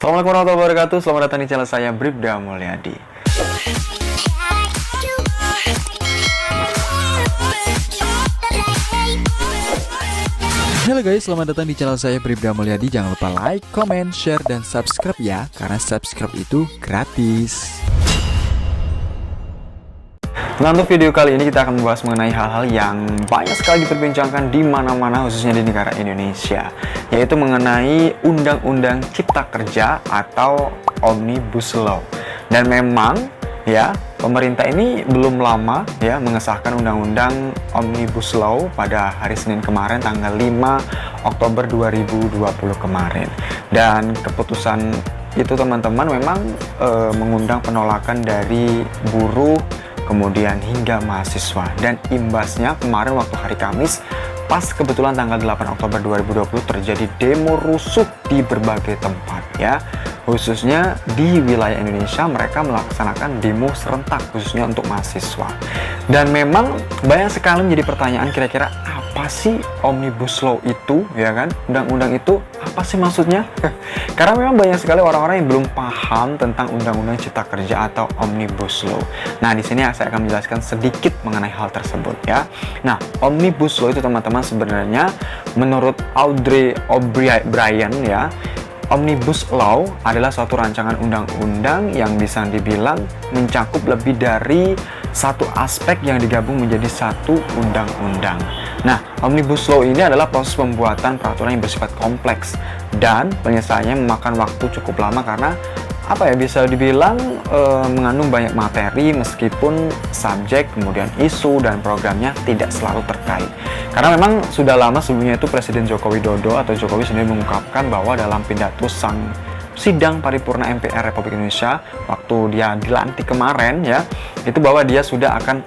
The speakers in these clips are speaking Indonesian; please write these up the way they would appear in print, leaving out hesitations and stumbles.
Assalamualaikum warahmatullahi wabarakatuh. Selamat datang di channel saya, Bribda Mulyadi. Halo guys, selamat datang di channel saya, Bribda Mulyadi. Jangan lupa like, comment, share, dan subscribe ya, karena subscribe itu gratis. Nah, untuk video kali ini kita akan membahas mengenai hal-hal yang banyak sekali diperbincangkan di mana-mana, khususnya di negara Indonesia, yaitu mengenai Undang-Undang Cipta Kerja atau Omnibus Law. Dan memang ya, pemerintah ini belum lama ya mengesahkan Undang-Undang Omnibus Law pada hari Senin kemarin, tanggal 5 Oktober 2020 kemarin. Dan keputusan itu teman-teman memang mengundang penolakan dari buruh, kemudian hingga mahasiswa. Dan imbasnya kemarin waktu hari Kamis, pas kebetulan tanggal 8 Oktober 2020 terjadi demo rusuh di berbagai tempat ya. Khususnya di wilayah Indonesia mereka melaksanakan demo serentak khususnya untuk mahasiswa. Dan memang banyak sekali menjadi pertanyaan, kira-kira apa sih Omnibus Law itu, ya kan? Undang-undang itu apa sih maksudnya? Karena memang banyak sekali orang-orang yang belum paham tentang Undang-Undang Cipta Kerja atau Omnibus Law. Nah, di sini saya akan menjelaskan sedikit mengenai hal tersebut ya. Nah, Omnibus Law itu teman-teman sebenarnya menurut Audrey O'Brien ya, Omnibus Law adalah suatu rancangan undang-undang yang bisa dibilang mencakup lebih dari satu aspek yang digabung menjadi satu undang-undang. Nah, Omnibus Law ini adalah proses pembuatan peraturan yang bersifat kompleks dan penyelesaiannya memakan waktu cukup lama karena bisa dibilang mengandung banyak materi meskipun subjek, kemudian isu dan programnya tidak selalu terkait. Karena memang sudah lama sebelumnya itu Presiden Joko Widodo atau Jokowi sendiri mengungkapkan bahwa dalam pidato sang sidang paripurna MPR Republik Indonesia waktu dia dilantik kemarin ya, itu bahwa dia sudah akan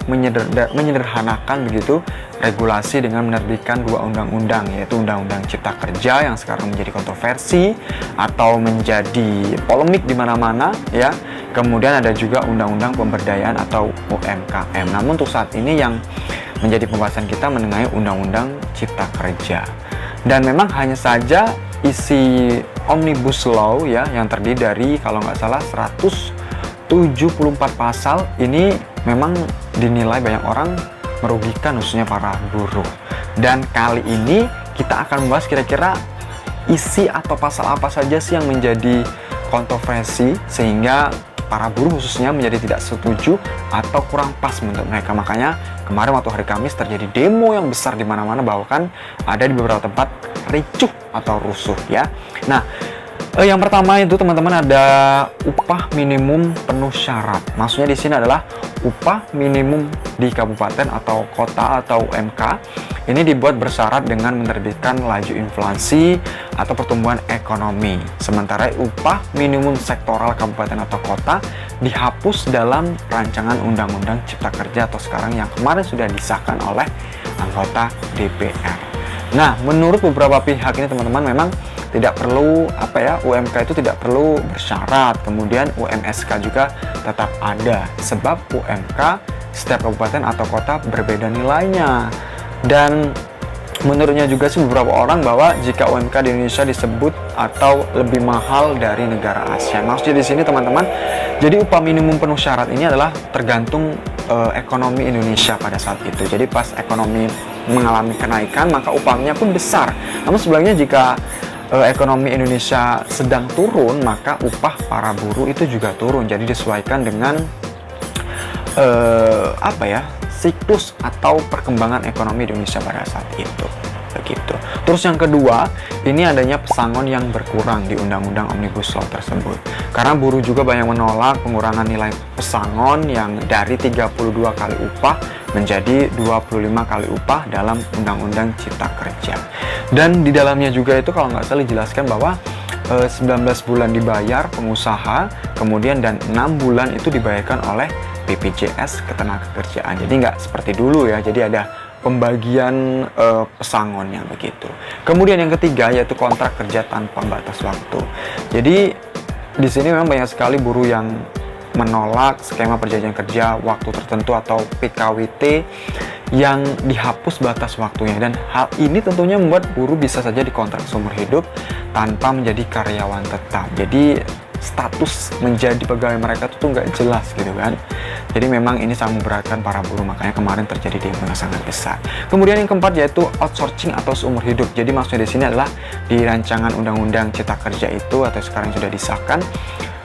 menyederhanakan begitu regulasi dengan menerbitkan dua undang-undang, yaitu Undang-Undang Cipta Kerja yang sekarang menjadi kontroversi atau menjadi polemik di mana-mana ya. Kemudian ada juga Undang-Undang Pemberdayaan atau UMKM. Namun untuk saat ini yang menjadi pembahasan kita mengenai Undang-Undang Cipta Kerja. Dan memang hanya saja isi Omnibus Law ya yang terdiri dari kalau nggak salah 174 pasal ini memang dinilai banyak orang merugikan khususnya para buruh. Dan kali ini kita akan membahas kira-kira isi atau pasal apa saja sih yang menjadi kontroversi sehingga para buruh khususnya menjadi tidak setuju atau kurang pas menurut mereka. Makanya kemarin waktu hari Kamis terjadi demo yang besar di mana-mana, bahkan ada di beberapa tempat ricuh atau rusuh ya. Nah, yang pertama itu teman-teman ada upah minimum penuh syarat. Maksudnya di sini adalah upah minimum di kabupaten atau kota atau UMK ini dibuat bersyarat dengan menerbitkan laju inflasi atau pertumbuhan ekonomi. Sementara upah minimum sektoral kabupaten atau kota dihapus dalam rancangan Undang-Undang Cipta Kerja atau sekarang yang kemarin sudah disahkan oleh anggota DPR. Nah, menurut beberapa pihak ini teman-teman memang tidak perlu UMK itu tidak perlu bersyarat, kemudian UMSK juga tetap ada sebab UMK setiap kabupaten atau kota berbeda nilainya. Dan menurutnya juga sih beberapa orang bahwa jika UMK di Indonesia disebut atau lebih mahal dari negara ASEAN. Maksudnya di sini teman-teman, jadi upah minimum penuh syarat ini adalah tergantung ekonomi Indonesia pada saat itu. Jadi pas ekonomi mengalami kenaikan maka upahnya pun besar. Namun sebenarnya jika ekonomi Indonesia sedang turun maka upah para buruh itu juga turun. Jadi disesuaikan dengan siklus atau perkembangan ekonomi Indonesia pada saat itu. Begitu. Terus yang kedua, ini adanya pesangon yang berkurang di Undang-Undang Omnibus Law tersebut. Karena buruh juga banyak menolak pengurangan nilai pesangon yang dari 32 kali upah menjadi 25 kali upah dalam Undang-Undang Cipta Kerja. Dan di dalamnya juga itu kalau nggak salah dijelaskan bahwa 19 bulan dibayar pengusaha, kemudian dan 6 bulan itu dibayarkan oleh BPJS Ketenagakerjaan. Jadi nggak seperti dulu ya, jadi ada pembagian pesangonnya begitu. Kemudian yang ketiga yaitu kontrak kerja tanpa batas waktu. Jadi di sini memang banyak sekali buruh yang menolak skema perjanjian kerja waktu tertentu atau PKWT yang dihapus batas waktunya, dan hal ini tentunya membuat buruh bisa saja dikontrak seumur hidup tanpa menjadi karyawan tetap. Jadi status menjadi pegawai mereka tuh nggak jelas gitu kan. Jadi memang ini sangat memberatkan para buruh, makanya kemarin terjadi demo yang sangat besar. Kemudian yang keempat yaitu outsourcing atau seumur hidup. Jadi maksudnya di sini adalah di rancangan undang-undang cipta kerja itu atau sekarang sudah disahkan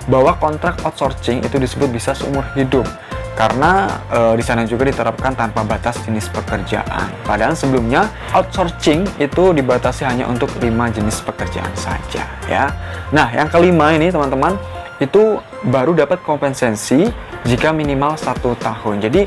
bahwa kontrak outsourcing itu disebut bisa seumur hidup. Karena di sana juga diterapkan tanpa batas jenis pekerjaan. Padahal sebelumnya outsourcing itu dibatasi hanya untuk 5 jenis pekerjaan saja ya. Nah, yang kelima ini teman-teman itu baru dapat kompensasi jika minimal 1 tahun. Jadi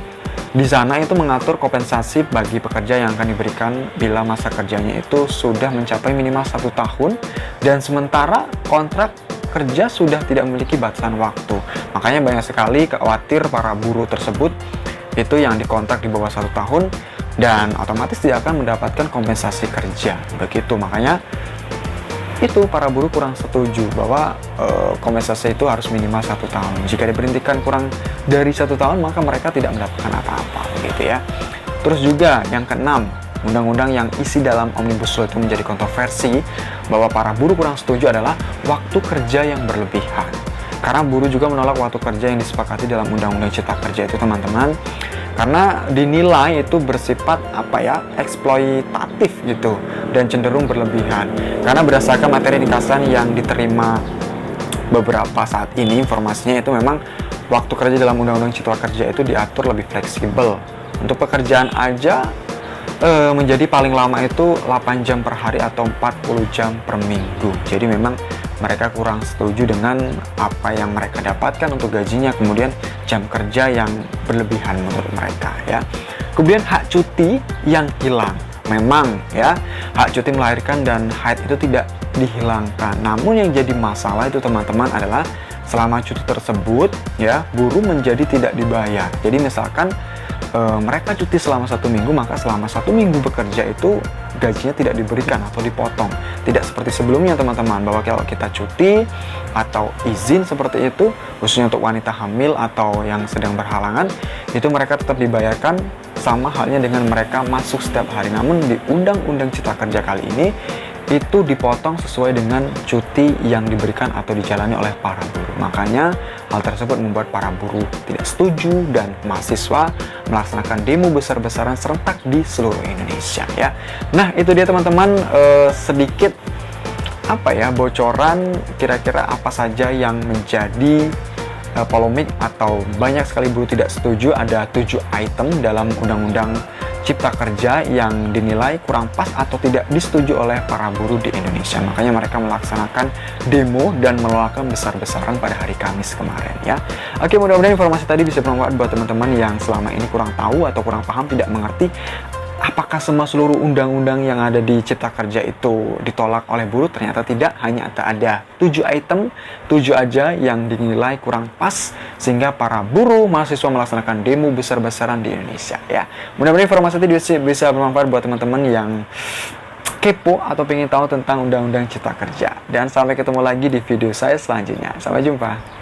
di sana itu mengatur kompensasi bagi pekerja yang akan diberikan bila masa kerjanya itu sudah mencapai minimal 1 tahun dan sementara kontrak kerja sudah tidak memiliki batasan waktu. Makanya banyak sekali khawatir para buruh tersebut itu yang dikontrak di bawah 1 tahun dan otomatis tidak akan mendapatkan kompensasi kerja. Begitu, makanya itu para buruh kurang setuju bahwa kompensasi itu harus minimal 1 tahun. Jika diberhentikan kurang dari 1 tahun maka mereka tidak mendapatkan apa-apa, gitu ya. Terus juga yang keenam, undang-undang yang isi dalam Omnibus Law itu menjadi kontroversi bahwa para buruh kurang setuju adalah waktu kerja yang berlebihan. Karena buruh juga menolak waktu kerja yang disepakati dalam Undang-Undang Cipta Kerja itu teman-teman. Karena dinilai itu bersifat eksploitatif gitu dan cenderung berlebihan. Karena berdasarkan materi ringkasan yang diterima beberapa saat ini, informasinya itu memang waktu kerja dalam Undang-Undang Cipta Kerja itu diatur lebih fleksibel. Untuk pekerjaan aja menjadi paling lama itu 8 jam per hari atau 40 jam per minggu. Jadi memang mereka kurang setuju dengan apa yang mereka dapatkan untuk gajinya, kemudian jam kerja yang berlebihan menurut mereka ya. Kemudian hak cuti yang hilang. Memang ya, hak cuti melahirkan dan haid itu tidak dihilangkan. Namun yang jadi masalah itu teman-teman adalah selama cuti tersebut ya, buruh menjadi tidak dibayar. Jadi misalkan mereka cuti selama 1 minggu, maka selama 1 minggu bekerja itu gajinya tidak diberikan atau dipotong. Tidak seperti sebelumnya teman-teman, bahwa kalau kita cuti atau izin seperti itu, khususnya untuk wanita hamil atau yang sedang berhalangan, itu mereka tetap dibayarkan sama halnya dengan mereka masuk setiap hari. Namun di Undang-Undang Cipta Kerja kali ini itu dipotong sesuai dengan cuti yang diberikan atau dijalani oleh para buruh. Makanya hal tersebut membuat para buruh tidak setuju dan mahasiswa melaksanakan demo besar-besaran serentak di seluruh Indonesia ya. Nah, itu dia teman-teman sedikit bocoran kira-kira apa saja yang menjadi polemik atau banyak sekali buruh tidak setuju. Ada 7 item dalam Undang-Undang Cipta Kerja yang dinilai kurang pas atau tidak disetujui oleh para buruh di Indonesia. Makanya mereka melaksanakan demo dan menolakkan besar-besaran pada hari Kamis kemarin ya. Oke, mudah-mudahan informasi tadi bisa bermanfaat buat teman-teman yang selama ini kurang tahu atau kurang paham, tidak mengerti apakah seluruh undang-undang yang ada di Cipta Kerja itu ditolak oleh buruh. Ternyata tidak, hanya ada 7 item, 7 aja yang dinilai kurang pas sehingga para buruh mahasiswa melaksanakan demo besar-besaran di Indonesia ya. Mudah-mudahan informasi tadi bisa bermanfaat buat teman-teman yang kepo atau pengen tahu tentang Undang-Undang Cipta Kerja. Dan sampai ketemu lagi di video saya selanjutnya. Sampai jumpa.